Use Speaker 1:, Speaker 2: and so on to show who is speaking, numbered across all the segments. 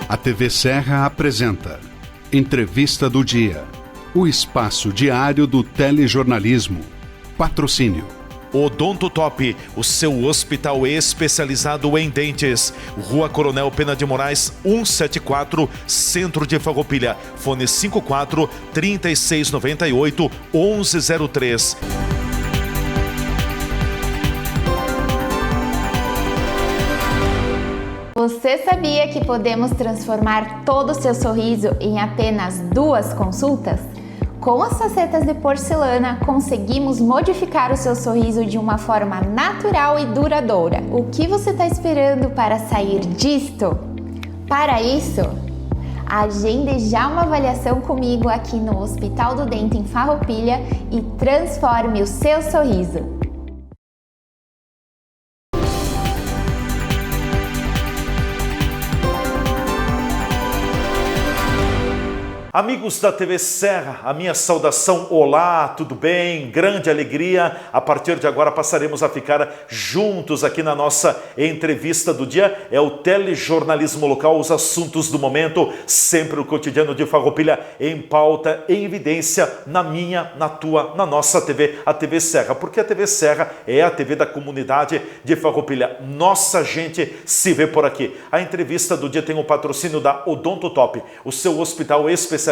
Speaker 1: A TV Serra apresenta Entrevista do Dia, o espaço diário do telejornalismo. Patrocínio
Speaker 2: Odonto Top, o seu hospital especializado em dentes. Rua Coronel Pena de Moraes, 174, Centro de Farroupilha. Fone 54 3698 1103.
Speaker 3: Você sabia que podemos transformar todo o seu sorriso em apenas 2 consultas? Com as facetas de porcelana, conseguimos modificar o seu sorriso de uma forma natural e duradoura. O que você está esperando para sair disto? Para isso, agende já uma avaliação comigo aqui no Hospital do Dente em Farroupilha e transforme o seu sorriso.
Speaker 2: Amigos da TV Serra, a minha saudação, olá, tudo bem? Grande alegria, a partir de agora passaremos a ficar juntos aqui na nossa entrevista do dia, é o telejornalismo local, os assuntos do momento, sempre o cotidiano de Farroupilha em pauta, em evidência, na minha, na tua, na nossa TV, a TV Serra, porque a TV Serra é a TV da comunidade de Farroupilha, nossa gente se vê por aqui. A entrevista do dia tem o patrocínio da Odonto Top, o seu hospital especializado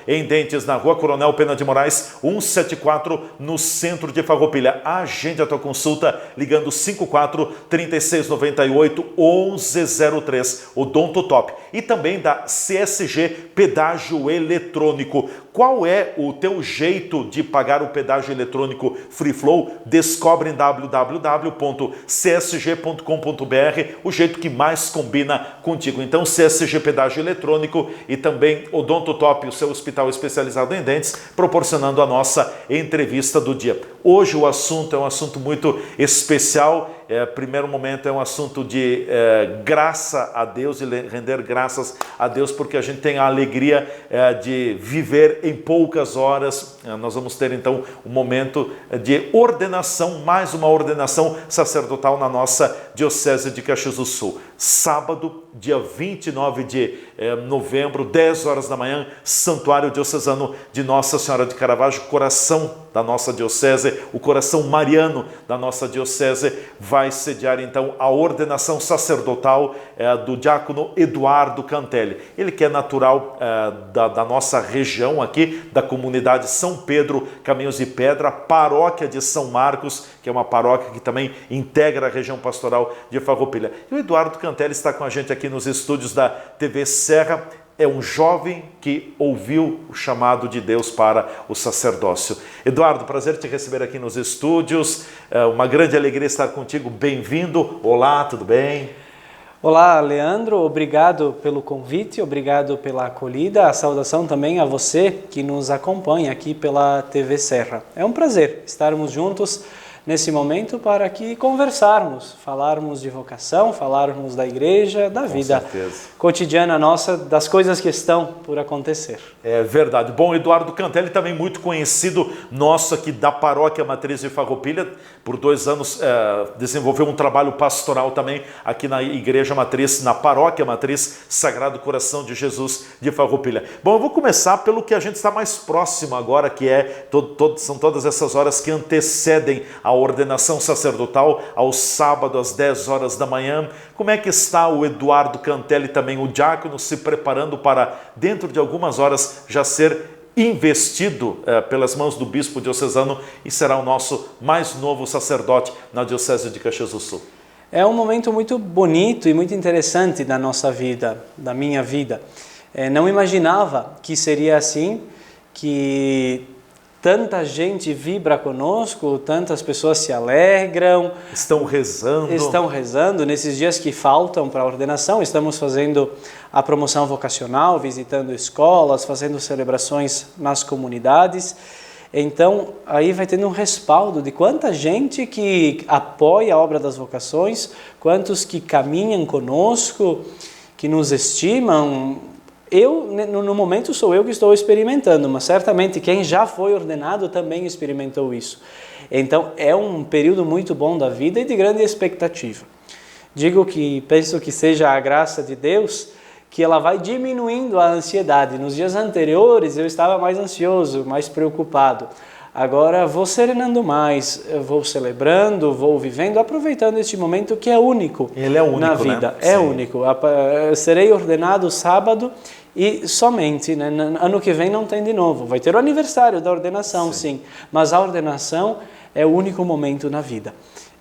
Speaker 2: em dentes na Rua Coronel Pena de Moraes, 174, no centro de Farroupilha. Agende a tua consulta ligando 54 3698 1103, Odonto Top. E também da CSG Pedágio Eletrônico. Qual é o teu jeito de pagar o pedágio eletrônico Free Flow? Descobre em www.csg.com.br o jeito que mais combina contigo. Então, CSG Pedágio Eletrônico e também Odonto Top, o seu hospital especializado em dentes, proporcionando a nossa entrevista do dia. Hoje o assunto é um assunto muito especial. Primeiro momento é um assunto de graça a Deus e render graças a Deus, porque a gente tem a alegria de viver em poucas horas. Nós vamos ter então um momento de ordenação, mais uma ordenação sacerdotal na nossa Diocese de Caxias do Sul. Sábado, dia 29 de novembro, 10 horas da manhã, Santuário Diocesano de Nossa Senhora de Caravaggio, coração da nossa Diocese, o coração mariano da nossa Diocese, vai sediar então a ordenação sacerdotal do diácono Eduardo Cantelli. Ele que é natural da nossa região aqui, da comunidade São Pedro, Caminhos de Pedra, paróquia de São Marcos, que é uma paróquia que também integra a região pastoral de Farroupilha. E o Eduardo Cantelli está com a gente aqui nos estúdios da TV Serra. É um jovem que ouviu o chamado de Deus para o sacerdócio. Eduardo, prazer te receber aqui nos estúdios. É uma grande alegria estar contigo. Bem-vindo. Olá, tudo bem?
Speaker 4: Olá, Leandro. Obrigado pelo convite, obrigado pela acolhida. A saudação também a você que nos acompanha aqui pela TV Serra. É um prazer estarmos juntos nesse momento para aqui conversarmos, falarmos de vocação, falarmos da igreja, da vida cotidiana nossa, das coisas que estão por acontecer.
Speaker 2: É verdade. Bom, Eduardo Cantelli também muito conhecido nosso aqui da Paróquia Matriz de Farroupilha, por 2 anos desenvolveu um trabalho pastoral também aqui na Igreja Matriz, na Paróquia Matriz Sagrado Coração de Jesus de Farroupilha. Bom, eu vou começar pelo que a gente está mais próximo agora, que são todas essas horas que antecedem a ordenação sacerdotal, ao sábado às 10 horas da manhã. Como é que está o Eduardo Cantelli, também o diácono, se preparando para, dentro de algumas horas, já ser investido pelas mãos do bispo diocesano e será o nosso mais novo sacerdote na Diocese de Caxias do Sul?
Speaker 4: É um momento muito bonito e muito interessante da nossa vida, da minha vida. Não imaginava que seria assim, que tanta gente vibra conosco, tantas pessoas se alegram.
Speaker 2: Estão rezando.
Speaker 4: Estão rezando. Nesses dias que faltam para a ordenação, estamos fazendo a promoção vocacional, visitando escolas, fazendo celebrações nas comunidades. Então, aí vai tendo um respaldo de quanta gente que apoia a obra das vocações, quantos que caminham conosco, que nos estimam. No momento sou eu que estou experimentando, mas certamente quem já foi ordenado também experimentou isso. Então é um período muito bom da vida e de grande expectativa. Digo que penso que seja a graça de Deus que ela vai diminuindo a ansiedade. Nos dias anteriores eu estava mais ansioso, mais preocupado. Agora vou serenando mais, vou celebrando, vou vivendo, aproveitando este momento que é único.
Speaker 2: Ele é único,
Speaker 4: na vida.
Speaker 2: Né?
Speaker 4: É
Speaker 2: Sim.
Speaker 4: único. Serei ordenado sábado e somente, né? Ano que vem não tem de novo. Vai ter o aniversário da ordenação, sim. Mas a ordenação é o único momento na vida.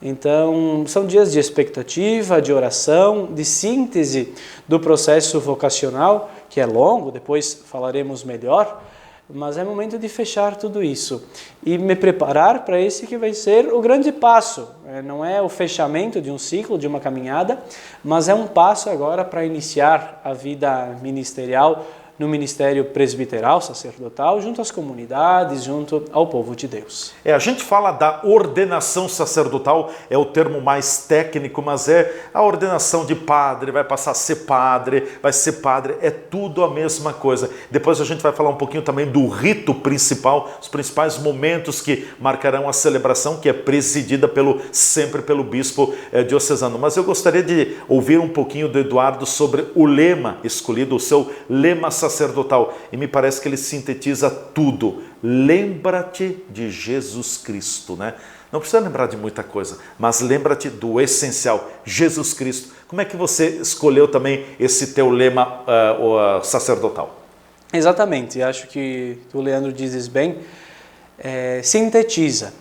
Speaker 4: Então, são dias de expectativa, de oração, de síntese do processo vocacional, que é longo, depois falaremos melhor, mas é momento de fechar tudo isso e me preparar para esse que vai ser o grande passo. Não é o fechamento de um ciclo, de uma caminhada, mas é um passo agora para iniciar a vida ministerial no ministério presbiteral, sacerdotal, junto às comunidades, junto ao povo de Deus.
Speaker 2: A gente fala da ordenação sacerdotal, é o termo mais técnico, mas é a ordenação de padre, vai passar a ser padre, vai ser padre, é tudo a mesma coisa. Depois a gente vai falar um pouquinho também do rito principal, os principais momentos que marcarão a celebração, que é presidida sempre pelo bispo diocesano. Mas eu gostaria de ouvir um pouquinho do Eduardo sobre o lema escolhido, o seu lema sacerdotal, e me parece que ele sintetiza tudo. Lembra-te de Jesus Cristo, né? Não precisa lembrar de muita coisa, mas lembra-te do essencial, Jesus Cristo. Como é que você escolheu também esse teu lema sacerdotal?
Speaker 4: Exatamente, acho que o Leandro dizes bem, sintetiza.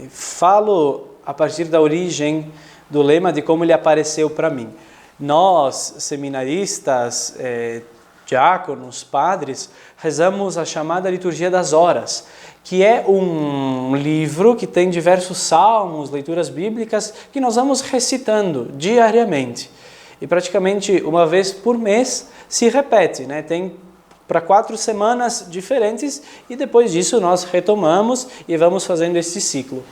Speaker 4: Falo a partir da origem do lema, de como ele apareceu para mim. Nós, seminaristas, diáconos, padres, rezamos a chamada Liturgia das Horas, que é um livro que tem diversos salmos, leituras bíblicas, que nós vamos recitando diariamente. E praticamente uma vez por mês se repete, né? Tem para 4 semanas diferentes e depois disso nós retomamos e vamos fazendo esse ciclo.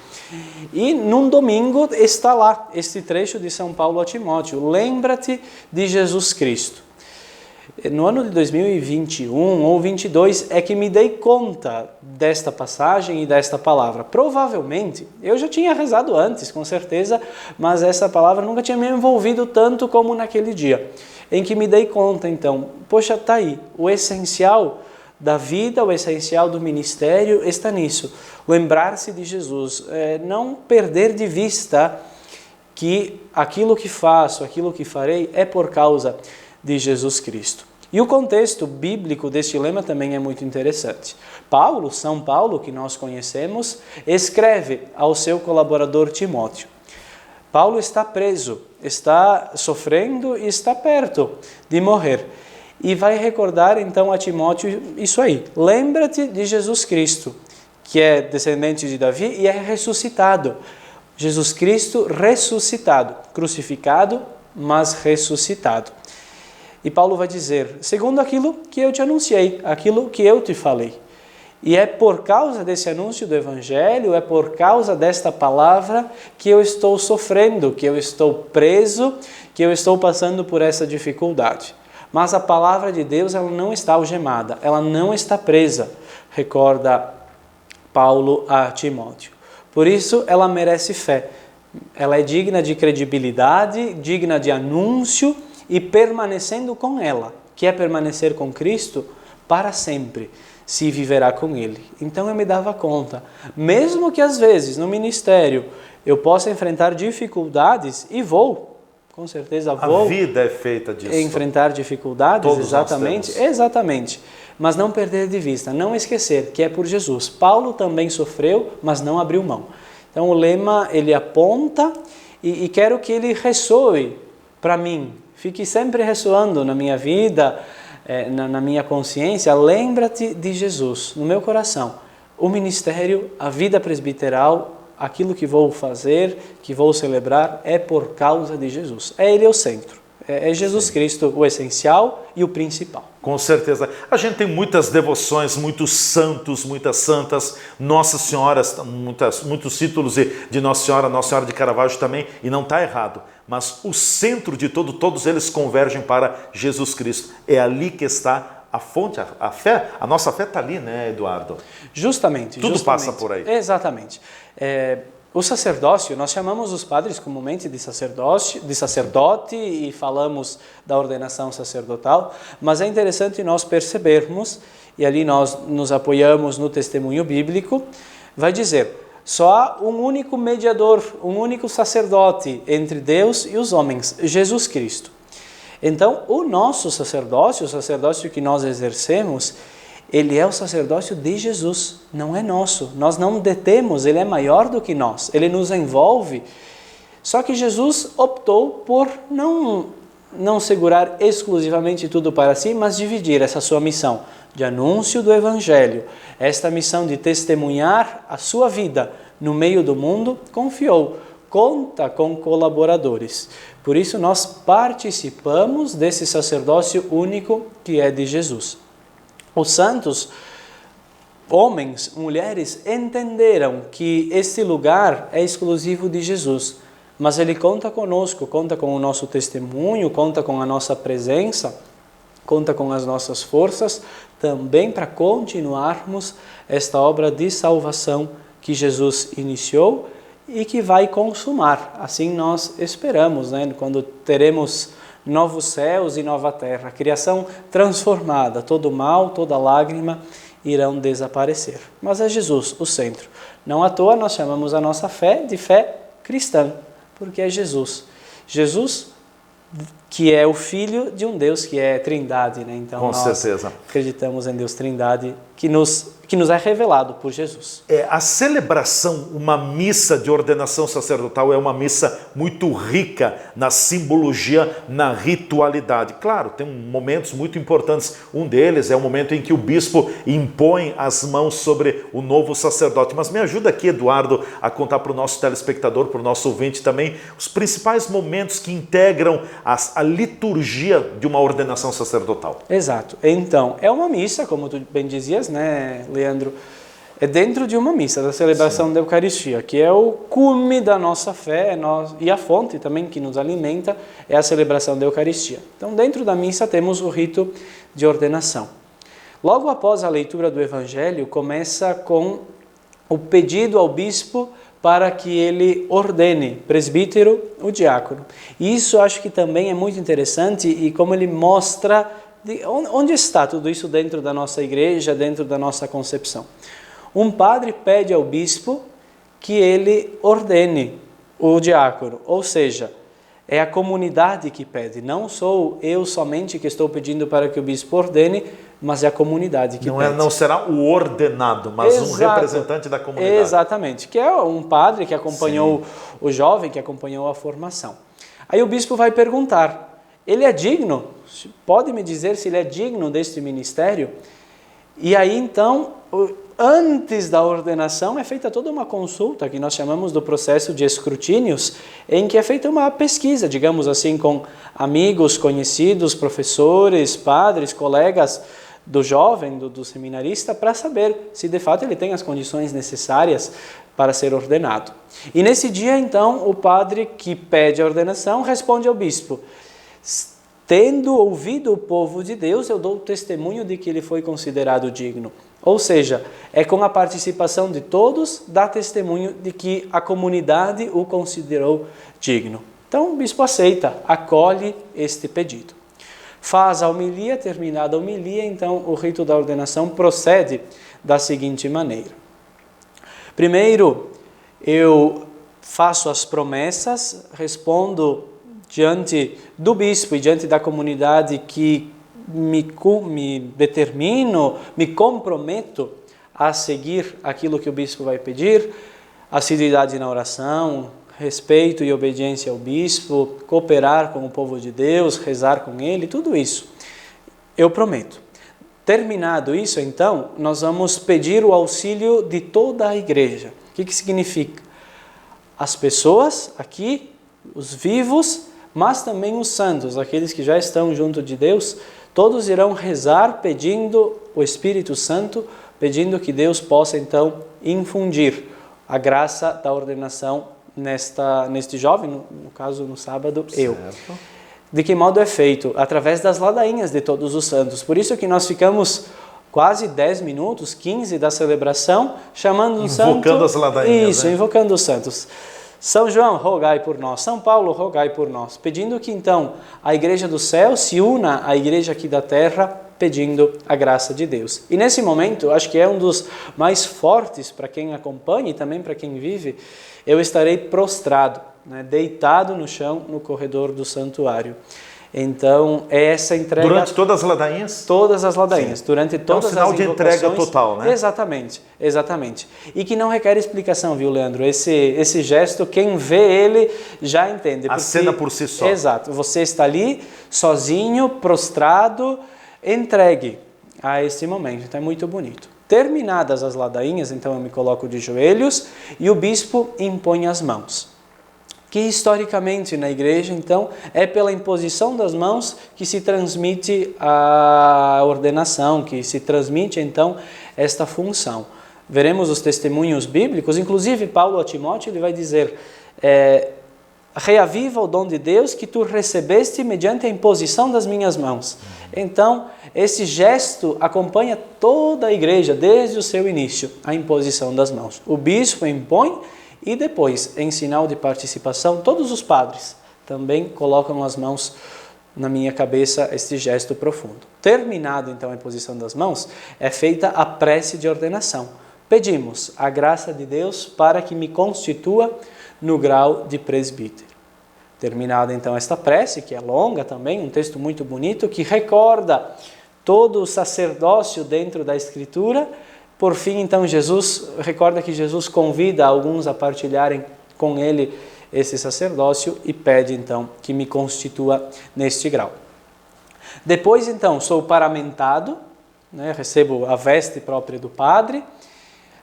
Speaker 4: E num domingo está lá este trecho de São Paulo a Timóteo, lembra-te de Jesus Cristo. No ano de 2021 ou 22 é que me dei conta desta passagem e desta palavra. Provavelmente, eu já tinha rezado antes, com certeza, mas essa palavra nunca tinha me envolvido tanto como naquele dia, em que me dei conta, então, poxa, está aí, o essencial da vida, o essencial do ministério está nisso, lembrar-se de Jesus, não perder de vista que aquilo que faço, aquilo que farei é por causa de Jesus Cristo. E o contexto bíblico deste lema também é muito interessante. São Paulo, que nós conhecemos, escreve ao seu colaborador Timóteo. Paulo está preso, está sofrendo e está perto de morrer. E vai recordar então a Timóteo isso aí. Lembra-te de Jesus Cristo, que é descendente de Davi e é ressuscitado. Jesus Cristo ressuscitado, crucificado, mas ressuscitado. E Paulo vai dizer, segundo aquilo que eu te anunciei, aquilo que eu te falei. E é por causa desse anúncio do Evangelho, é por causa desta palavra que eu estou sofrendo, que eu estou preso, que eu estou passando por essa dificuldade. Mas a palavra de Deus, ela não está algemada, ela não está presa, recorda Paulo a Timóteo. Por isso, ela merece fé. Ela é digna de credibilidade, digna de anúncio, e permanecendo com ela, que é permanecer com Cristo para sempre, se viverá com Ele. Então eu me dava conta, mesmo que às vezes no ministério eu possa enfrentar dificuldades, e vou, com certeza vou.
Speaker 2: A vida é feita disso.
Speaker 4: Enfrentar dificuldades,
Speaker 2: todos
Speaker 4: exatamente, mas não perder de vista, não esquecer que é por Jesus. Paulo também sofreu, mas não abriu mão. Então o lema, ele aponta e quero que ele ressoe para mim, fique sempre ressoando na minha vida, na minha consciência. Lembra-te de Jesus, no meu coração. O ministério, a vida presbiteral, aquilo que vou fazer, que vou celebrar, é por causa de Jesus. Ele é o centro. É Jesus Cristo o essencial e o principal.
Speaker 2: Com certeza. A gente tem muitas devoções, muitos santos, muitas santas, Nossa Senhora, muitos títulos de Nossa Senhora de Caravaggio também, e não está errado. Mas o centro de todos eles convergem para Jesus Cristo. É ali que está a fonte, a fé. A nossa fé está ali, né, Eduardo?
Speaker 4: Justamente.
Speaker 2: Tudo passa por aí.
Speaker 4: Exatamente. o sacerdócio, nós chamamos os padres comumente de sacerdote e falamos da ordenação sacerdotal, mas é interessante nós percebermos, e ali nós nos apoiamos no testemunho bíblico, vai dizer, só há um único mediador, um único sacerdote entre Deus e os homens, Jesus Cristo. Então, o nosso sacerdócio, o sacerdócio que nós exercemos, ele é o sacerdócio de Jesus, não é nosso. Nós não detemos, ele é maior do que nós, ele nos envolve. Só que Jesus optou por não segurar exclusivamente tudo para si, mas dividir essa sua missão de anúncio do Evangelho, esta missão de testemunhar a sua vida no meio do mundo, conta com colaboradores. Por isso nós participamos desse sacerdócio único que é de Jesus. Os santos, homens, mulheres, entenderam que esse lugar é exclusivo de Jesus, mas ele conta conosco, conta com o nosso testemunho, conta com a nossa presença, conta com as nossas forças, também para continuarmos esta obra de salvação que Jesus iniciou e que vai consumar. Assim nós esperamos, né? Quando teremos novos céus e nova terra, a criação transformada, todo mal, toda lágrima irão desaparecer. Mas é Jesus o centro. Não à toa nós chamamos a nossa fé de fé cristã, porque é Jesus. Jesus que é o Filho de um Deus que é Trindade, né? Então
Speaker 2: Com
Speaker 4: nós
Speaker 2: certeza.
Speaker 4: acreditamos em Deus Trindade que nos é revelado por Jesus.
Speaker 2: A celebração, uma missa de ordenação sacerdotal é uma missa muito rica na simbologia, na ritualidade. Claro, tem momentos muito importantes. Um deles é o momento em que o bispo impõe as mãos sobre o novo sacerdote. Mas me ajuda aqui, Eduardo, a contar para o nosso telespectador, para o nosso ouvinte também, os principais momentos que integram a liturgia de uma ordenação sacerdotal.
Speaker 4: Exato. Então, é uma missa, como tu bem dizias, né, Leandro? É dentro de uma missa, da celebração Sim. da Eucaristia, que é o cume da nossa fé e a fonte também que nos alimenta é a celebração da Eucaristia. Então, dentro da missa temos o rito de ordenação. Logo após a leitura do Evangelho, começa com o pedido ao bispo para que ele ordene presbítero o diácono. E isso acho que também é muito interessante e como ele mostra onde está tudo isso dentro da nossa igreja, dentro da nossa concepção. Um padre pede ao bispo que ele ordene o diácono, ou seja, é a comunidade que pede, não sou eu somente que estou pedindo para que o bispo ordene, mas é a comunidade que pede.
Speaker 2: Não será o ordenado, mas
Speaker 4: Exato.
Speaker 2: Um representante da comunidade.
Speaker 4: Exatamente, que é um padre que acompanhou Sim. o jovem, que acompanhou a formação. Aí o bispo vai perguntar, ele é digno? Pode me dizer se ele é digno deste ministério? E aí então, antes da ordenação é feita toda uma consulta, que nós chamamos do processo de escrutínios, em que é feita uma pesquisa, digamos assim, com amigos, conhecidos, professores, padres, colegas do jovem, do seminarista, para saber se de fato ele tem as condições necessárias para ser ordenado. E nesse dia, então, o padre que pede a ordenação responde ao bispo, tendo ouvido o povo de Deus, eu dou testemunho de que ele foi considerado digno. Ou seja, é com a participação de todos, dá testemunho de que a comunidade o considerou digno. Então o bispo aceita, acolhe este pedido. Faz a homilia, terminada a homilia, então o rito da ordenação procede da seguinte maneira. Primeiro, eu faço as promessas, respondo diante do bispo e diante da comunidade que me determino, me comprometo a seguir aquilo que o bispo vai pedir, assiduidade na oração, respeito e obediência ao bispo, cooperar com o povo de Deus, rezar com ele, tudo isso eu prometo. Terminado isso, então, nós vamos pedir o auxílio de toda a igreja. O que significa? As pessoas aqui, os vivos, mas também os santos, aqueles que já estão junto de Deus, todos irão rezar pedindo o Espírito Santo, pedindo que Deus possa então infundir a graça da ordenação neste jovem, no caso no sábado, certo. Eu. De que modo é feito? Através das ladainhas de todos os santos. Por isso que nós ficamos quase 10 minutos, 15 da celebração, chamando um santo.
Speaker 2: Invocando as ladainhas.
Speaker 4: Isso, invocando os santos. São João, rogai por nós. São Paulo, rogai por nós. Pedindo que então a igreja do céu se una à igreja aqui da terra, pedindo a graça de Deus. E nesse momento, acho que é um dos mais fortes para quem acompanha e também para quem vive, eu estarei prostrado, né, deitado no chão no corredor do santuário. Então, essa entrega...
Speaker 2: Durante todas as ladainhas?
Speaker 4: Todas as ladainhas,
Speaker 2: Sim.
Speaker 4: durante todas as
Speaker 2: invocações. É um sinal de entrega total, né?
Speaker 4: Exatamente, exatamente. E que não requer explicação, viu, Leandro? Esse gesto, quem vê ele já entende.
Speaker 2: A cena por si só.
Speaker 4: Exato. Você está ali, sozinho, prostrado, entregue a esse momento. Então é muito bonito. Terminadas as ladainhas, então eu me coloco de joelhos e o bispo impõe as mãos. Que historicamente na igreja, então, é pela imposição das mãos que se transmite a ordenação, que se transmite, então, esta função. Veremos os testemunhos bíblicos, inclusive Paulo a Timóteo ele vai dizer, reaviva o dom de Deus que tu recebeste mediante a imposição das minhas mãos. Então, esse gesto acompanha toda a igreja, desde o seu início, a imposição das mãos. O bispo impõe, e depois, em sinal de participação, todos os padres também colocam as mãos na minha cabeça, este gesto profundo. Terminado, então, a imposição das mãos, é feita a prece de ordenação. Pedimos a graça de Deus para que me constitua no grau de presbítero. Terminada, então, esta prece, que é longa também, um texto muito bonito, que recorda todo o sacerdócio dentro da Escritura. Por fim, então, recorda que Jesus convida alguns a partilharem com ele esse sacerdócio e pede, então, que me constitua neste grau. Depois, então, sou paramentado, né, recebo a veste própria do padre,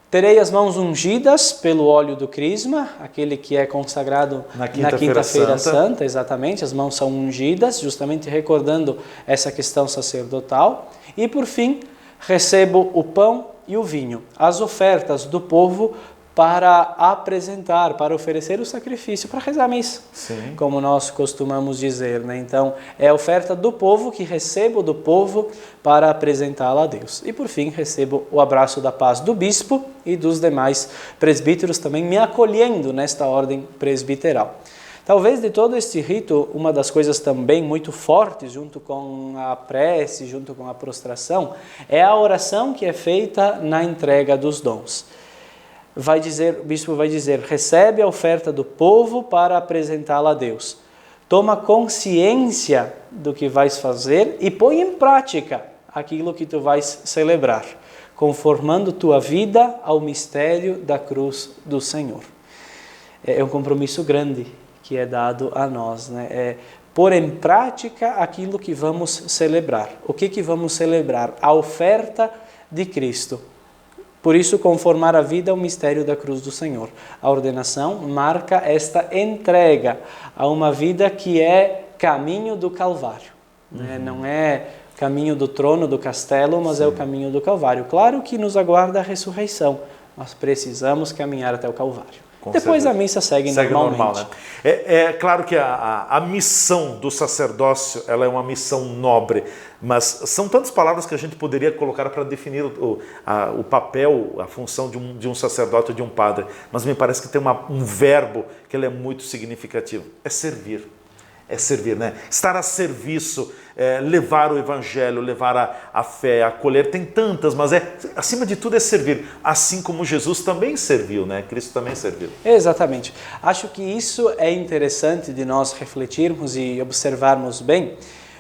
Speaker 4: terei as mãos ungidas pelo óleo do crisma, aquele que é consagrado na Quinta-feira Santa, exatamente, as mãos são ungidas, justamente recordando essa questão sacerdotal. E, por fim, recebo o pão e o vinho, as ofertas do povo para apresentar, para oferecer o sacrifício, para rezar a missa,
Speaker 2: Sim.
Speaker 4: como nós costumamos dizer, né? Então, é a oferta do povo que recebo do povo para apresentá-la a Deus. E, por fim, recebo o abraço da paz do bispo e dos demais presbíteros também me acolhendo nesta ordem presbiteral. Talvez de todo este rito, uma das coisas também muito fortes, junto com a prece, junto com a prostração, é a oração que é feita na entrega dos dons. O bispo vai dizer, recebe a oferta do povo para apresentá-la a Deus. Toma consciência do que vais fazer e põe em prática aquilo que tu vais celebrar, conformando tua vida ao mistério da cruz do Senhor. É um compromisso grande que é dado a nós, né? É pôr em prática aquilo que vamos celebrar. O que vamos celebrar? A oferta de Cristo. Por isso, conformar a vida ao mistério da cruz do Senhor. A ordenação marca esta entrega a uma vida que é caminho do Calvário. Né? Não é caminho do trono, do castelo, mas Sim. É o caminho do Calvário. Claro que nos aguarda a ressurreição, mas precisamos caminhar até o Calvário. Depois a missa segue normalmente.
Speaker 2: Normal, né? É claro que a missão do sacerdócio ela é uma missão nobre, mas são tantas palavras que a gente poderia colocar para definir o papel, a função de um sacerdote ou de um padre, mas me parece que tem um verbo que ele é muito significativo, é servir. É servir, né? Estar a serviço, levar o evangelho, levar a fé, acolher, tem tantas, mas acima de tudo é servir, assim como Jesus também serviu, né? Cristo também serviu.
Speaker 4: Exatamente. Acho que isso é interessante de nós refletirmos e observarmos bem,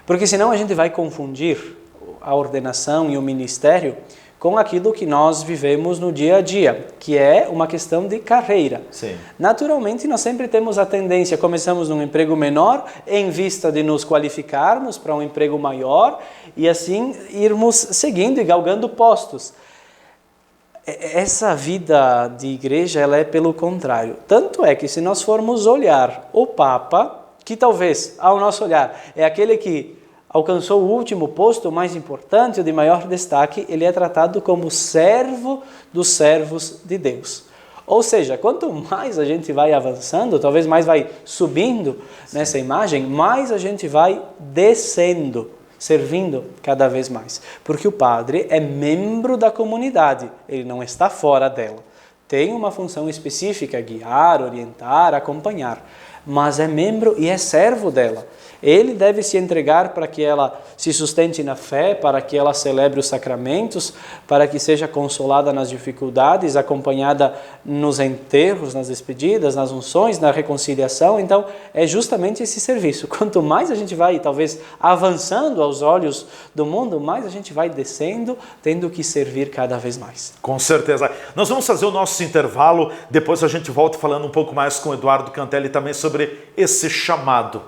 Speaker 4: porque senão a gente vai confundir a ordenação e o ministério com aquilo que nós vivemos no dia a dia, que é uma questão de carreira.
Speaker 2: Sim.
Speaker 4: Naturalmente, nós sempre temos a tendência, começamos num emprego menor, em vista de nos qualificarmos para um emprego maior, e assim irmos seguindo e galgando postos. Essa vida de igreja, ela é pelo contrário. Tanto é que se nós formos olhar o Papa, que talvez, ao nosso olhar, é aquele que alcançou o último posto, o mais importante, o de maior destaque, ele é tratado como servo dos servos de Deus. Ou seja, quanto mais a gente vai avançando, talvez mais vai subindo Sim. nessa imagem, mais a gente vai descendo servindo cada vez mais. Porque o padre é membro da comunidade, ele não está fora dela. Tem uma função específica, guiar, orientar, acompanhar, mas é membro e é servo dela. Ele deve se entregar para que ela se sustente na fé, para que ela celebre os sacramentos, para que seja consolada nas dificuldades, acompanhada nos enterros, nas despedidas, nas unções, na reconciliação. Então, é justamente esse serviço. Quanto mais a gente vai, talvez, avançando aos olhos do mundo, mais a gente vai descendo, tendo que servir cada vez mais.
Speaker 2: Com certeza. Nós vamos fazer o nosso intervalo, depois a gente volta falando um pouco mais com o Eduardo Cantelli também sobre esse chamado.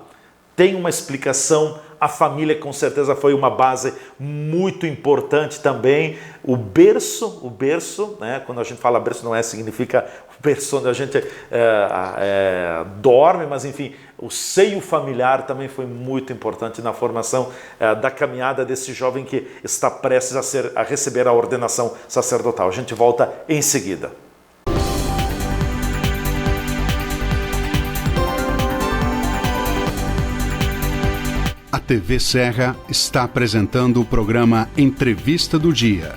Speaker 2: Tem uma explicação, a família com certeza foi uma base muito importante também. O berço, né? Quando a gente fala berço não significa o berço onde a gente dorme, mas enfim, o seio familiar também foi muito importante na formação da caminhada desse jovem que está prestes a receber a ordenação sacerdotal. A gente volta em seguida.
Speaker 1: A TV Serra está apresentando o programa Entrevista do Dia.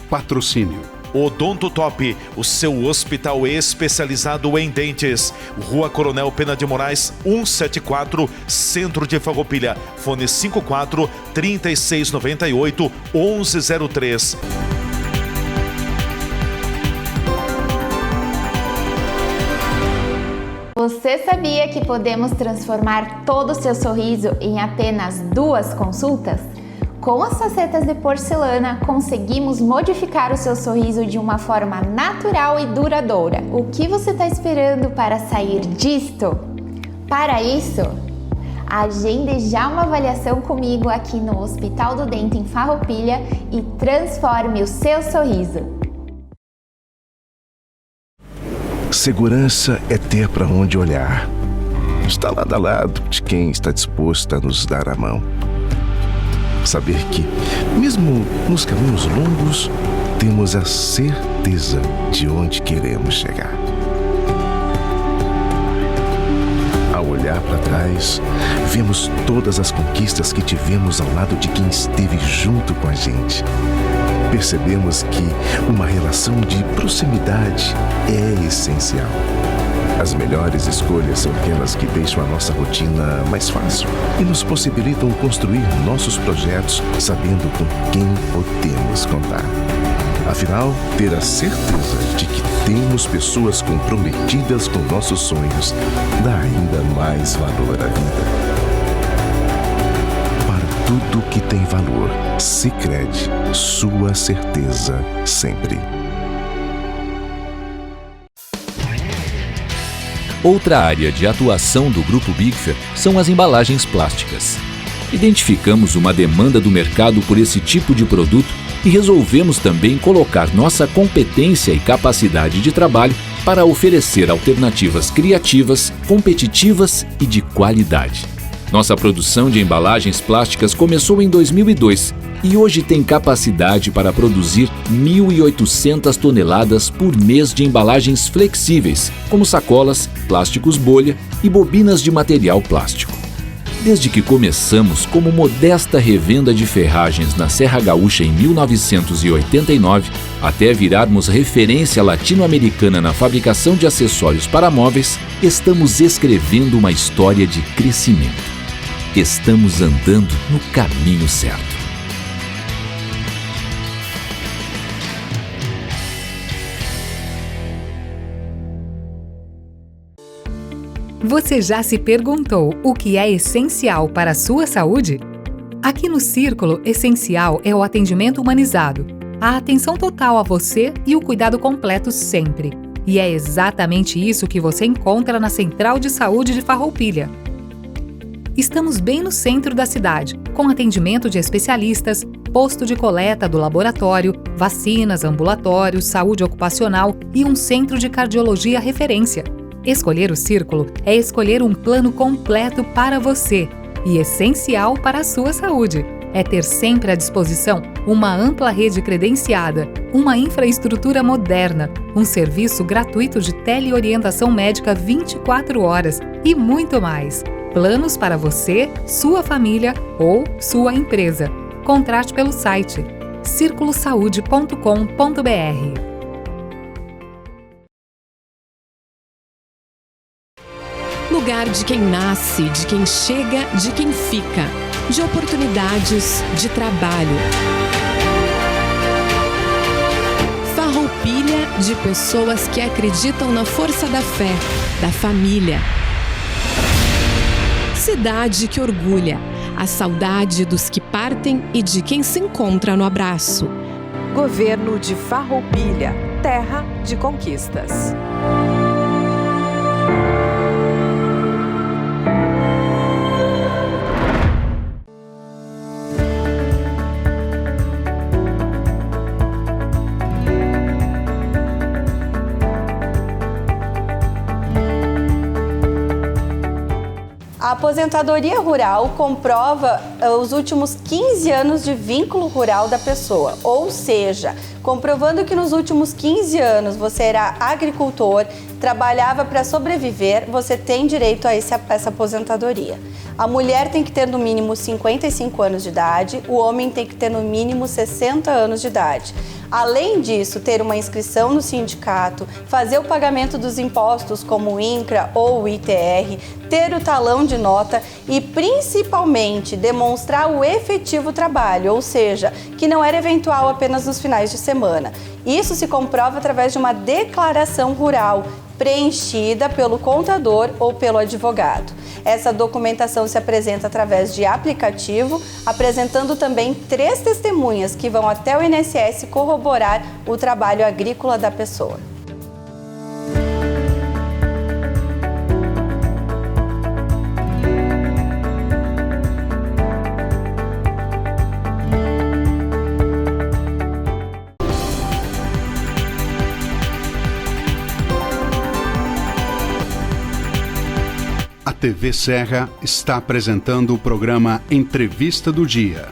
Speaker 1: Patrocínio.
Speaker 2: Odonto Top, o seu hospital especializado em dentes. Rua Coronel Pena de Moraes, 174, Centro de Farroupilha. Fone 54 3698 1103.
Speaker 3: Você sabia que podemos transformar todo o seu sorriso em apenas 2 consultas? Com as facetas de porcelana, conseguimos modificar o seu sorriso de uma forma natural e duradoura. O que você está esperando para sair disto? Para isso, agende já uma avaliação comigo aqui no Hospital do Dente em Farroupilha e transforme o seu sorriso.
Speaker 5: Segurança é ter para onde olhar. Está lado a lado de quem está disposto a nos dar a mão. Saber que, mesmo nos caminhos longos, temos a certeza de onde queremos chegar. Ao olhar para trás, vemos todas as conquistas que tivemos ao lado de quem esteve junto com a gente. Percebemos que uma relação de proximidade é essencial. As melhores escolhas são aquelas que deixam a nossa rotina mais fácil e nos possibilitam construir nossos projetos sabendo com quem podemos contar. Afinal, ter a certeza de que temos pessoas comprometidas com nossos sonhos dá ainda mais valor à vida. Tudo que tem valor, Sicredi, sua certeza sempre.
Speaker 6: Outra área de atuação do Grupo Bigfer são as embalagens plásticas. Identificamos uma demanda do mercado por esse tipo de produto e resolvemos também colocar nossa competência e capacidade de trabalho para oferecer alternativas criativas, competitivas e de qualidade. Nossa produção de embalagens plásticas começou em 2002 e hoje tem capacidade para produzir 1.800 toneladas por mês de embalagens flexíveis, como sacolas, plásticos bolha e bobinas de material plástico. Desde que começamos como modesta revenda de ferragens na Serra Gaúcha em 1989, até virarmos referência latino-americana na fabricação de acessórios para móveis, estamos escrevendo uma história de crescimento. Estamos andando no caminho certo.
Speaker 7: Você já se perguntou o que é essencial para a sua saúde? Aqui no Círculo, essencial é o atendimento humanizado, a atenção total a você e o cuidado completo sempre. E é exatamente isso que você encontra na Central de Saúde de Farroupilha. Estamos bem no centro da cidade, com atendimento de especialistas, posto de coleta do laboratório, vacinas, ambulatórios, saúde ocupacional e um centro de cardiologia referência. Escolher o Círculo é escolher um plano completo para você e essencial para a sua saúde. É ter sempre à disposição uma ampla rede credenciada, uma infraestrutura moderna, um serviço gratuito de teleorientação médica 24 horas e muito mais. Planos para você, sua família ou sua empresa. Contrate pelo site circulosaude.com.br.
Speaker 8: Lugar de quem nasce, de quem chega, de quem fica, de oportunidades, de trabalho. Farroupilha de pessoas que acreditam na força da fé, da família. Cidade que orgulha, a saudade dos que partem e de quem se encontra no abraço.
Speaker 9: Governo de Farroupilha, terra de conquistas.
Speaker 10: A aposentadoria rural comprova os últimos 15 anos de vínculo rural da pessoa, ou seja, comprovando que nos últimos 15 anos você era agricultor, trabalhava para sobreviver, você tem direito a essa aposentadoria. A mulher tem que ter no mínimo 55 anos de idade, o homem tem que ter no mínimo 60 anos de idade. Além disso, ter uma inscrição no sindicato, fazer o pagamento dos impostos como o INCRA ou o ITR, ter o talão de nota e, principalmente, demonstrar o efetivo trabalho, ou seja, que não era eventual apenas nos finais de semana. Isso se comprova através de uma declaração rural, preenchida pelo contador ou pelo advogado. Essa documentação se apresenta através de aplicativo, apresentando também 3 testemunhas que vão até o INSS corroborar o trabalho agrícola da pessoa.
Speaker 1: A TV Serra está apresentando o programa Entrevista do Dia.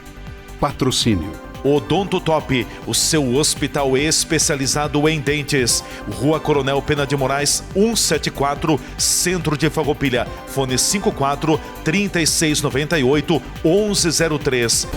Speaker 1: Patrocínio.
Speaker 2: Odonto Top, o seu hospital especializado em dentes. Rua Coronel Pena de Moraes, 174, Centro de Farroupilha. Fone 54 3698 1103.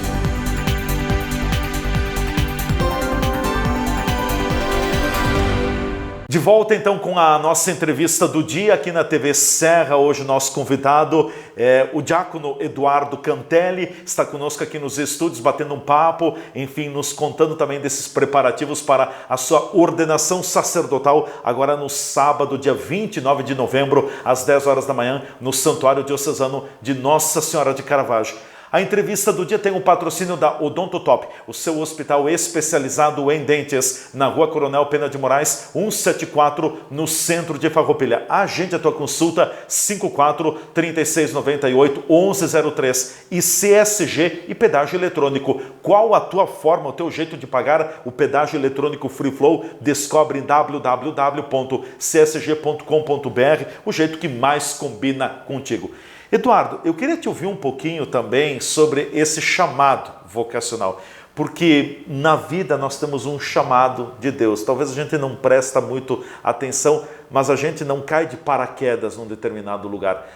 Speaker 2: De volta então com a nossa entrevista do dia aqui na TV Serra. Hoje o nosso convidado é o diácono Eduardo Cantelli, está conosco aqui nos estúdios batendo um papo, enfim, nos contando também desses preparativos para a sua ordenação sacerdotal agora no sábado, dia 29 de novembro, às 10 horas da manhã, no Santuário Diocesano de Nossa Senhora de Caravaggio. A entrevista do dia tem o patrocínio da Odonto Top, o seu hospital especializado em dentes, na Rua Coronel Pena de Moraes, 174, no centro de Farroupilha. Agende a tua consulta, 54 3698 1103. E CSG e pedágio eletrônico. Qual a tua forma, o teu jeito de pagar o pedágio eletrônico Free Flow? Descobre em www.csg.com.br o jeito que mais combina contigo. Eduardo, eu queria te ouvir um pouquinho também sobre esse chamado vocacional, porque na vida nós temos um chamado de Deus. Talvez a gente não presta muito atenção, mas a gente não cai de paraquedas num determinado lugar.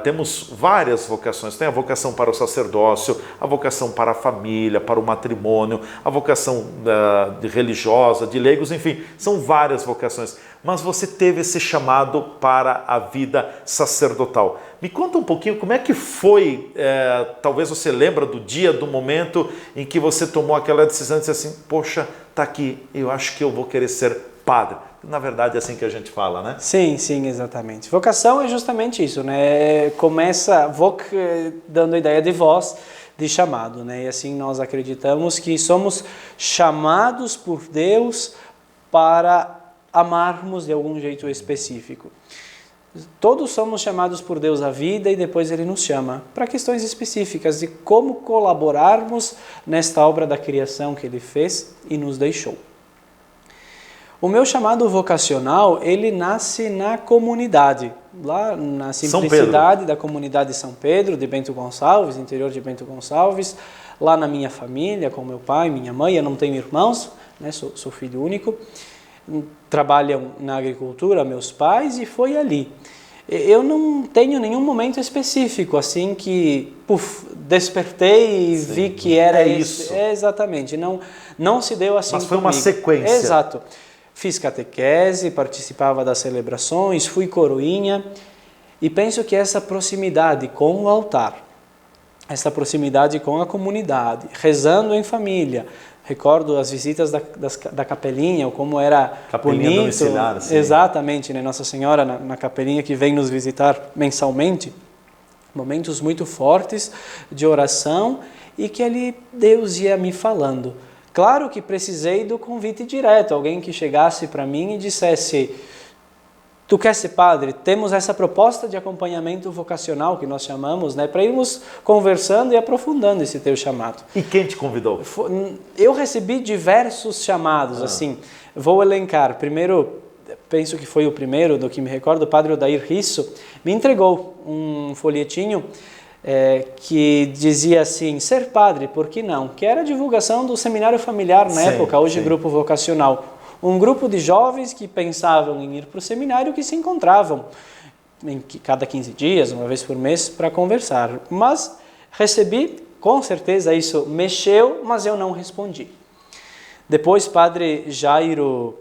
Speaker 2: Temos várias vocações. Tem a vocação para o sacerdócio, a vocação para a família, para o matrimônio, a vocação religiosa, de leigos, enfim, são várias vocações. Mas você teve esse chamado para a vida sacerdotal. Me conta um pouquinho como é que foi, talvez você lembra do dia, do momento em que você tomou aquela decisão e disse assim, poxa, tá aqui, eu acho que eu vou querer ser padre. Na verdade é assim que a gente fala, né?
Speaker 4: Sim, exatamente. Vocação é justamente isso, né? Começa dando a ideia de voz, de chamado, né? E assim nós acreditamos que somos chamados por Deus para amarmos de algum jeito específico. Todos somos chamados por Deus à vida e depois Ele nos chama para questões específicas de como colaborarmos nesta obra da criação que Ele fez e nos deixou. O meu chamado vocacional, ele nasce na comunidade, lá na simplicidade da comunidade de São Pedro, de Bento Gonçalves, interior de Bento Gonçalves, lá na minha família, com meu pai, minha mãe. Eu não tenho irmãos, né? Sou filho único. Trabalham na agricultura meus pais e foi ali. Eu não tenho nenhum momento específico, assim, que despertei e vi que era
Speaker 2: isso.
Speaker 4: Exatamente, não se deu assim.
Speaker 2: Mas foi
Speaker 4: comigo.
Speaker 2: uma sequência.
Speaker 4: Exato. Fiz catequese, participava das celebrações, fui coroinha e penso que essa proximidade com o altar, essa proximidade com a comunidade, rezando em família, recordo as visitas da capelinha, ou como era
Speaker 2: capelinha
Speaker 4: bonito.
Speaker 2: Domiciliar, sim.
Speaker 4: Exatamente, né? Nossa Senhora na capelinha que vem nos visitar mensalmente. Momentos muito fortes de oração e que ali Deus ia me falando. Claro que precisei do convite direto, alguém que chegasse para mim e dissesse: tu quer ser padre? Temos essa proposta de acompanhamento vocacional que nós chamamos, né, para irmos conversando e aprofundando esse teu chamado.
Speaker 2: E quem te convidou?
Speaker 4: Eu recebi diversos chamados, assim, vou elencar. Primeiro, penso que foi o primeiro, do que me recordo, o padre Odair Risso me entregou um folhetinho que dizia assim: ser padre, por que não? Que era a divulgação do seminário familiar na época, hoje grupo vocacional. Um grupo de jovens que pensavam em ir para o seminário, que se encontravam cada 15 dias, uma vez por mês, para conversar. Mas recebi, com certeza isso mexeu, mas eu não respondi. Depois, padre Jairo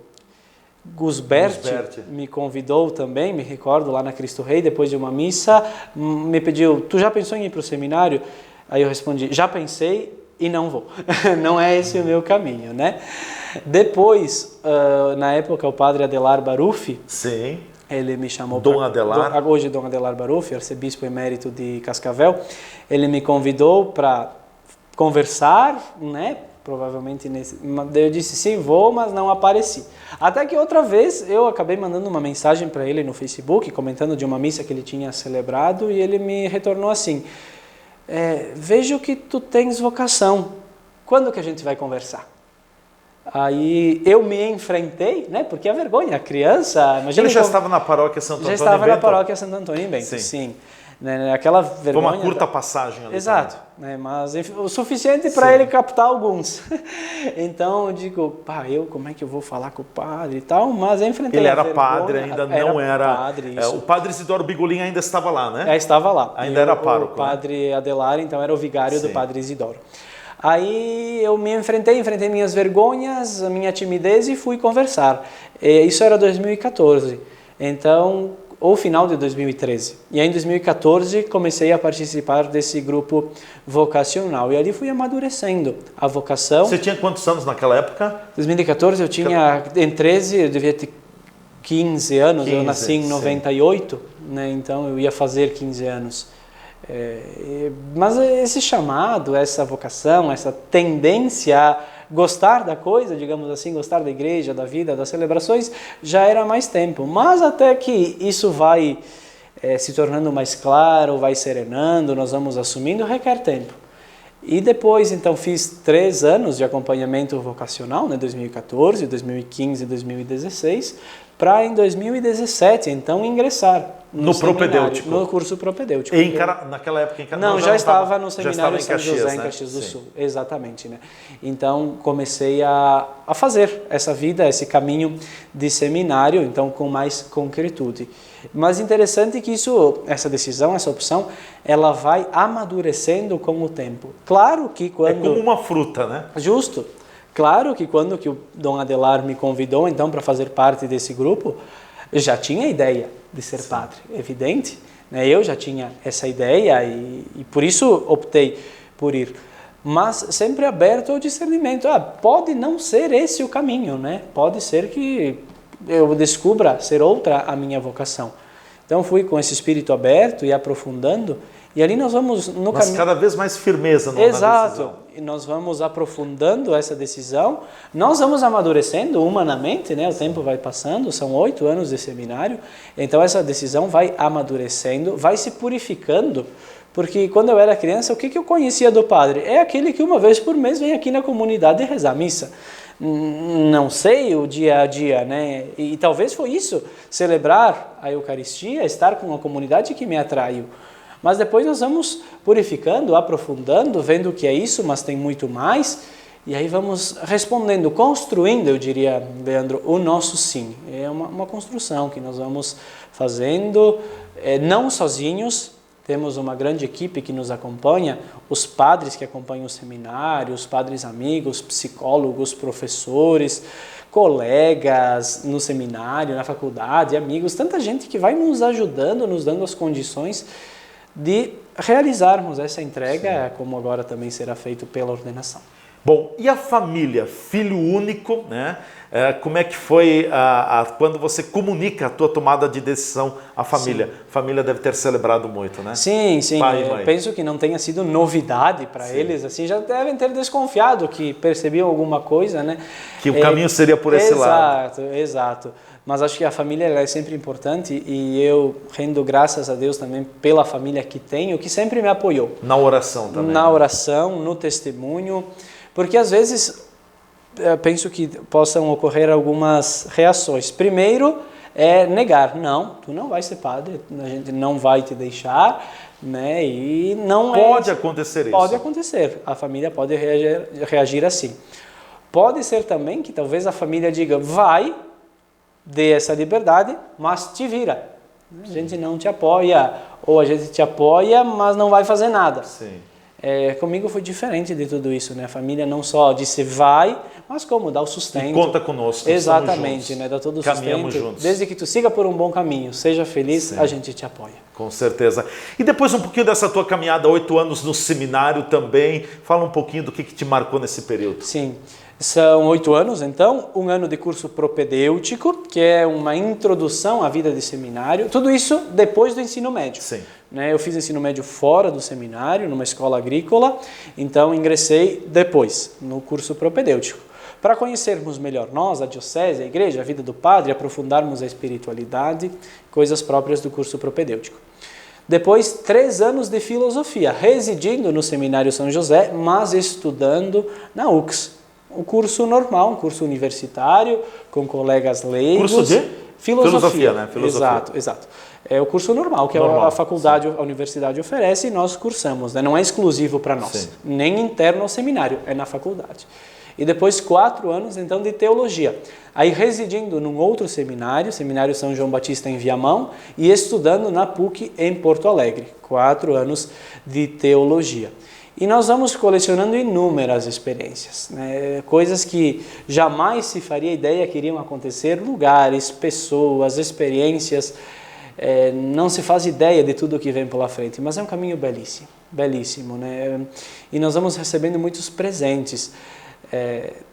Speaker 4: Gusberti me convidou também, me recordo, lá na Cristo Rei, depois de uma missa, me pediu: tu já pensou em ir para o seminário? Aí eu respondi: já pensei e não vou. Não é esse o meu caminho, né? Depois, na época, o padre Adelar Baruffi,
Speaker 2: sim,
Speaker 4: ele me chamou...
Speaker 2: Dom Adelar.
Speaker 4: Hoje, Dom Adelar Baruffi, arcebispo emérito de Cascavel, ele me convidou para conversar, né? Provavelmente eu disse sim, vou, mas não apareci. Até que outra vez eu acabei mandando uma mensagem para ele no Facebook, comentando de uma missa que ele tinha celebrado, e ele me retornou assim: vejo que tu tens vocação, quando que a gente vai conversar? Aí eu me enfrentei, né? Porque a vergonha, a criança...
Speaker 2: Ele já estava na paróquia Santo Antônio em Bento?
Speaker 4: Já estava na paróquia Santo Antônio em Bento, sim. Aquela vergonha...
Speaker 2: Foi uma curta passagem ali.
Speaker 4: Exato, né? Mas o suficiente para ele captar alguns. Então eu digo: como é que eu vou falar com o padre e tal? Mas eu enfrentei
Speaker 2: ele
Speaker 4: a
Speaker 2: era
Speaker 4: vergonha.
Speaker 2: Padre, ainda não era...
Speaker 4: Padre,
Speaker 2: o padre Isidoro Bigolin ainda estava lá, né?
Speaker 4: Estava lá.
Speaker 2: Ainda era pároco.
Speaker 4: O padre Adelar, então, era o vigário do padre Isidoro. Aí eu me enfrentei minhas vergonhas, a minha timidez, e fui conversar. Isso era 2014, então, ou final de 2013. E aí em 2014 comecei a participar desse grupo vocacional, e ali fui amadurecendo a vocação.
Speaker 2: Você tinha quantos anos naquela época?
Speaker 4: 2014 eu tinha, em 13, eu devia ter 15 anos, eu nasci em 98, né? Então eu ia fazer 15 anos. Mas esse chamado, essa vocação, essa tendência a gostar da coisa, digamos assim, gostar da igreja, da vida, das celebrações, já era há mais tempo. Mas até que isso vai se tornando mais claro, vai serenando, nós vamos assumindo, requer tempo. E depois, então, fiz 3 anos de acompanhamento vocacional, né, 2014, 2015 e 2016, para em 2017, então, ingressar no
Speaker 2: propedêutico.
Speaker 4: No curso propedêutico.
Speaker 2: Naquela época
Speaker 4: Não, já estava no seminário São José, em
Speaker 2: né?
Speaker 4: Caxias do Sul. Exatamente, né? Então, comecei a fazer essa vida, esse caminho de seminário, então, com mais concretude. Mas interessante que essa decisão, essa opção, ela vai amadurecendo com o tempo. Claro que quando...
Speaker 2: É como uma fruta, né?
Speaker 4: Justo. Claro que quando que o Dom Adelar me convidou, então, para fazer parte desse grupo, eu já tinha a ideia de ser padre, evidente, né? Eu já tinha essa ideia e por isso optei por ir. Mas sempre aberto ao discernimento. Pode não ser esse o caminho, né? Pode ser que eu descubra ser outra a minha vocação. Então fui com esse espírito aberto e aprofundando, e ali nós vamos no caminho...
Speaker 2: Mas cada vez mais firmeza na decisão.
Speaker 4: Exato. E nós vamos aprofundando essa decisão, nós vamos amadurecendo humanamente, né? O tempo vai passando, são 8 anos de seminário, então essa decisão vai amadurecendo, vai se purificando, porque quando eu era criança, o que eu conhecia do padre? É aquele que uma vez por mês vem aqui na comunidade rezar a missa. Não sei o dia a dia, né? E talvez foi isso, celebrar a Eucaristia, estar com a comunidade que me atraiu. Mas depois nós vamos purificando, aprofundando, vendo o que é isso, mas tem muito mais. E aí vamos respondendo, construindo, eu diria, Leandro, o nosso sim. É uma construção que nós vamos fazendo, não sozinhos, temos uma grande equipe que nos acompanha, os padres que acompanham o seminário, os padres amigos, psicólogos, professores, colegas no seminário, na faculdade, amigos, tanta gente que vai nos ajudando, nos dando as condições de realizarmos essa entrega, como agora também será feito pela ordenação.
Speaker 2: Bom, e a família, filho único, né? Como é que foi quando você comunica a tua tomada de decisão à família? Sim. A família deve ter celebrado muito, né?
Speaker 4: Sim, sim. Penso que não tenha sido novidade para eles, assim, já devem ter desconfiado que percebiam alguma coisa, né?
Speaker 2: Que o caminho seria por esse lado.
Speaker 4: Exato. Mas acho que a família é sempre importante e eu rendo graças a Deus também pela família que tenho, que sempre me apoiou.
Speaker 2: Na oração também.
Speaker 4: Na oração, no testemunho, porque às vezes penso que possam ocorrer algumas reações. Primeiro é negar, não, tu não vai ser padre, a gente não vai te deixar, né? E não
Speaker 2: pode acontecer isso.
Speaker 4: Pode acontecer, a família pode reagir assim. Pode ser também que talvez a família diga, vai, dê essa liberdade, mas te vira. A gente não te apoia, ou a gente te apoia, mas não vai fazer nada.
Speaker 2: Sim.
Speaker 4: Comigo foi diferente de tudo isso, né? A família não só disse vai, mas como dá o sustento.
Speaker 2: E conta conosco.
Speaker 4: Exatamente, né? Dá todo o sustento.
Speaker 2: Caminhamos juntos.
Speaker 4: Desde que tu siga por um bom caminho, seja feliz, sim, a gente te apoia.
Speaker 2: Com certeza. E depois um pouquinho dessa tua caminhada, 8 anos no seminário também. Fala um pouquinho do que te marcou nesse período.
Speaker 4: Sim. São 8 anos, então, um ano de curso propedêutico, que é uma introdução à vida de seminário. Tudo isso depois do ensino médio.
Speaker 2: Sim.
Speaker 4: Eu fiz ensino médio fora do seminário, numa escola agrícola, então ingressei depois no curso propedêutico. Para conhecermos melhor nós, a diocese, a igreja, a vida do padre, aprofundarmos a espiritualidade, coisas próprias do curso propedêutico. Depois, 3 anos de filosofia, residindo no Seminário São José, mas estudando na UX. Um curso normal, um curso universitário, com colegas leigos.
Speaker 2: Curso de? Filosofia, né?
Speaker 4: Filosofia. Exato. É o curso normal, que a faculdade, sim, a universidade oferece e nós cursamos, né? Não é exclusivo para nós, sim, nem interno ao seminário, é na faculdade. E depois 4 anos, então, de teologia. Aí residindo num outro seminário, Seminário São João Batista em Viamão, e estudando na PUC em Porto Alegre. 4 anos de teologia. E nós vamos colecionando inúmeras experiências, né? Coisas que jamais se faria ideia que iriam acontecer, lugares, pessoas, experiências, não se faz ideia de tudo que vem pela frente, mas é um caminho belíssimo, belíssimo, né? E nós vamos recebendo muitos presentes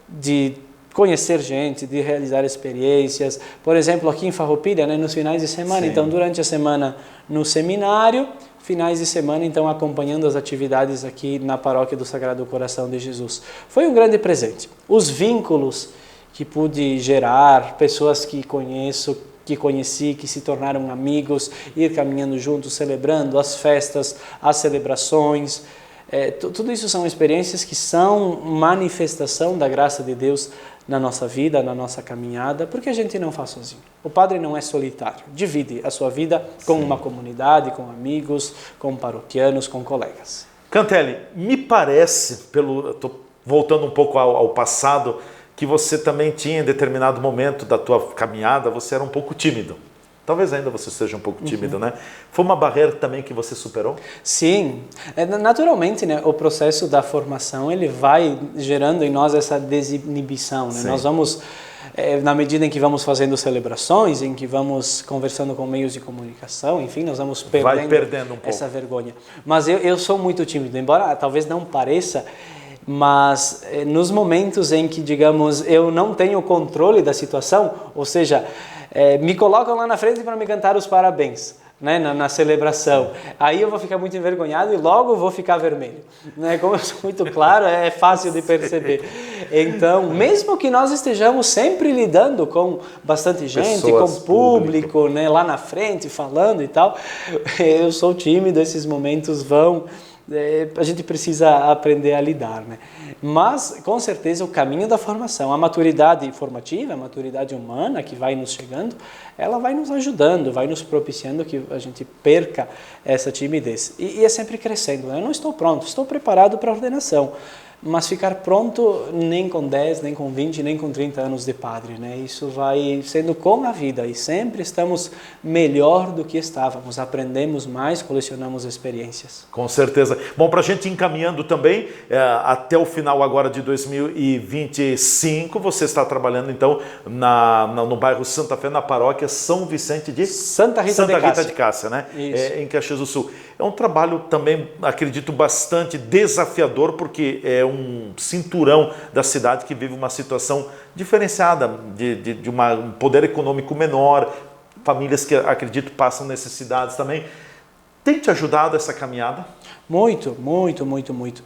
Speaker 4: de conhecer gente, de realizar experiências, por exemplo, aqui em Farroupilha, né, nos finais de semana. Sim. Então, durante a semana no seminário, finais de semana, então, acompanhando as atividades aqui na Paróquia do Sagrado Coração de Jesus. Foi um grande presente. Os vínculos que pude gerar, pessoas que conheci, que se tornaram amigos, ir caminhando juntos, celebrando as festas, as celebrações. Tudo isso são experiências que são manifestação da graça de Deus na nossa vida, na nossa caminhada, porque a gente não faz sozinho. O padre não é solitário, divide a sua vida com uma comunidade, com amigos, com paroquianos, com colegas.
Speaker 2: Cantelli, me parece, estou voltando um pouco ao passado, que você também tinha em determinado momento da tua caminhada, você era um pouco tímido. Talvez ainda você seja um pouco tímido, né? Foi uma barreira também que você superou?
Speaker 4: Sim. Naturalmente, né, o processo da formação, ele vai gerando em nós essa desinibição, né? Nós vamos, na medida em que vamos fazendo celebrações, em que vamos conversando com meios de comunicação, enfim, nós vamos perdendo um pouco essa vergonha. Mas eu sou muito tímido, embora talvez não pareça, mas nos momentos em que, digamos, eu não tenho controle da situação, ou seja, me colocam lá na frente para me cantar os parabéns, né, na celebração. Aí eu vou ficar muito envergonhado e logo vou ficar vermelho, né? Como eu sou muito claro, é fácil de perceber. Então, mesmo que nós estejamos sempre lidando com bastante gente, pessoas, com público, né, lá na frente, falando e tal, eu sou tímido, esses momentos vão... a gente precisa aprender a lidar, né? Mas, com certeza, o caminho da formação, a maturidade formativa, a maturidade humana que vai nos chegando, ela vai nos ajudando, vai nos propiciando que a gente perca essa timidez. E é sempre crescendo, né? Eu não estou pronto, estou preparado para a ordenação, mas ficar pronto nem com 10, nem com 20, nem com 30 anos de padre, né? Isso vai sendo com a vida e sempre estamos melhor do que estávamos, aprendemos mais, colecionamos experiências.
Speaker 2: Com certeza. Bom, para a gente ir encaminhando também, até o final agora de 2025, você está trabalhando então no bairro Santa Fé, na paróquia São Vicente de
Speaker 4: Santa Rita
Speaker 2: de Cássia, né?
Speaker 4: Isso.
Speaker 2: Em Caxias do Sul. É um trabalho também, acredito, bastante desafiador, porque é um cinturão da cidade que vive uma situação diferenciada, de um poder econômico menor, famílias que, acredito, passam necessidades também. Tem te ajudado essa caminhada?
Speaker 4: Muito, muito, muito, muito.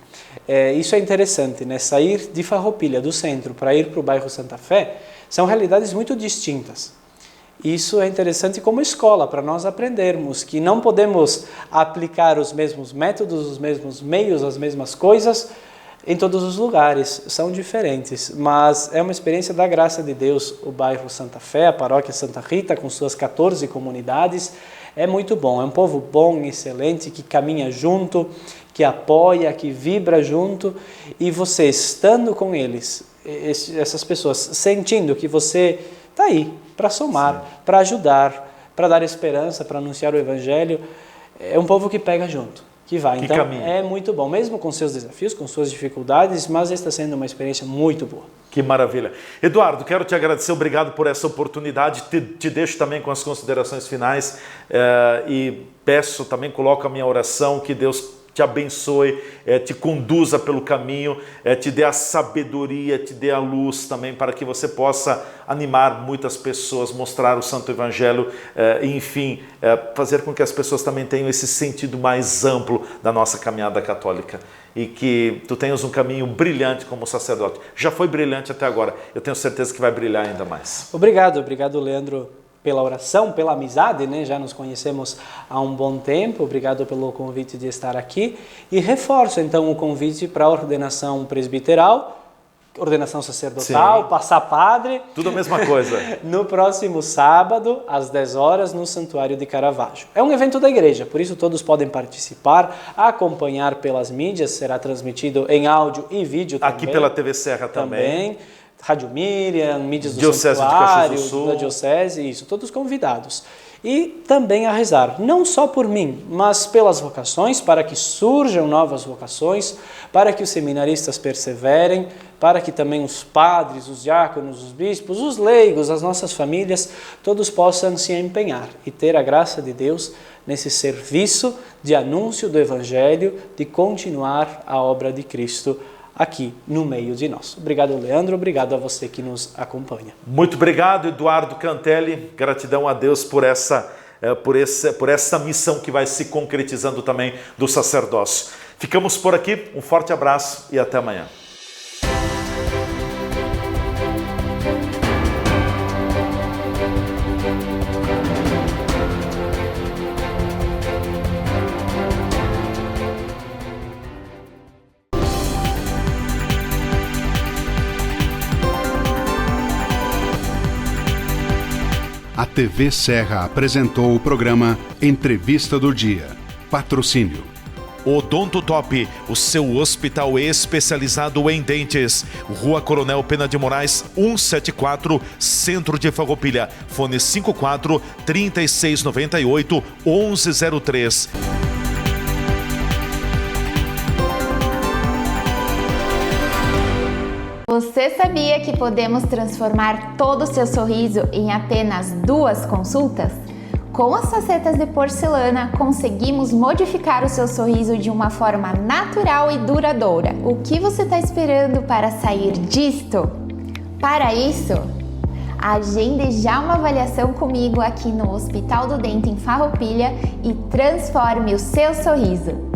Speaker 4: Isso é interessante, né? Sair de Farroupilha, do centro, para ir para o bairro Santa Fé, são realidades muito distintas. Isso é interessante como escola, para nós aprendermos que não podemos aplicar os mesmos métodos, os mesmos meios, as mesmas coisas em todos os lugares, são diferentes, mas é uma experiência da graça de Deus. O bairro Santa Fé, a paróquia Santa Rita, com suas 14 comunidades, é muito bom, é um povo bom, excelente, que caminha junto, que apoia, que vibra junto, e você estando com eles, essas pessoas, sentindo que você está aí para somar, para ajudar, para dar esperança, para anunciar o Evangelho, é um povo que pega junto, que vai. Então é muito bom, mesmo com seus desafios, com suas dificuldades, mas está sendo uma experiência muito boa.
Speaker 2: Que maravilha. Eduardo, quero te agradecer, obrigado por essa oportunidade, te deixo também com as considerações finais e peço também, coloco a minha oração, que Deus te abençoe, te conduza pelo caminho, te dê a sabedoria, te dê a luz também para que você possa animar muitas pessoas, mostrar o Santo Evangelho, enfim, fazer com que as pessoas também tenham esse sentido mais amplo da nossa caminhada católica e que tu tenhas um caminho brilhante como sacerdote. Já foi brilhante até agora, eu tenho certeza que vai brilhar ainda mais.
Speaker 4: Obrigado, Leandro, pela oração, pela amizade, né? Já nos conhecemos há um bom tempo. Obrigado pelo convite de estar aqui. E reforço, então, o convite para a ordenação presbiteral, ordenação sacerdotal, sim, passar padre.
Speaker 2: Tudo a mesma coisa.
Speaker 4: No próximo sábado, às 10 horas, no Santuário de Caravaggio. É um evento da igreja, por isso todos podem participar, acompanhar pelas mídias, será transmitido em áudio e vídeo também.
Speaker 2: Aqui pela TV Serra também.
Speaker 4: Rádio Miriam, mídias do
Speaker 2: Diocese
Speaker 4: Santuário,
Speaker 2: de Caxias do Sul.
Speaker 4: da Diocese, isso, todos convidados. E também a rezar, não só por mim, mas pelas vocações, para que surjam novas vocações, para que os seminaristas perseverem, para que também os padres, os diáconos, os bispos, os leigos, as nossas famílias, todos possam se empenhar e ter a graça de Deus nesse serviço de anúncio do Evangelho, de continuar a obra de Cristo aqui no meio de nós. Obrigado, Leandro, obrigado a você que nos acompanha.
Speaker 2: Muito obrigado, Eduardo Cantelli, gratidão a Deus por essa missão que vai se concretizando também do sacerdócio. Ficamos por aqui, um forte abraço e até amanhã.
Speaker 1: A TV Serra apresentou o programa Entrevista do Dia. Patrocínio
Speaker 2: Odonto Top, o seu hospital especializado em dentes. Rua Coronel Pena de Moraes, 174, Centro de Farroupilha. Fone 54 3698 1103.
Speaker 3: Você sabia que podemos transformar todo o seu sorriso em apenas 2 consultas? Com as facetas de porcelana, conseguimos modificar o seu sorriso de uma forma natural e duradoura. O que você está esperando para sair disto? Para isso, agende já uma avaliação comigo aqui no Hospital do Dente em Farroupilha e transforme o seu sorriso.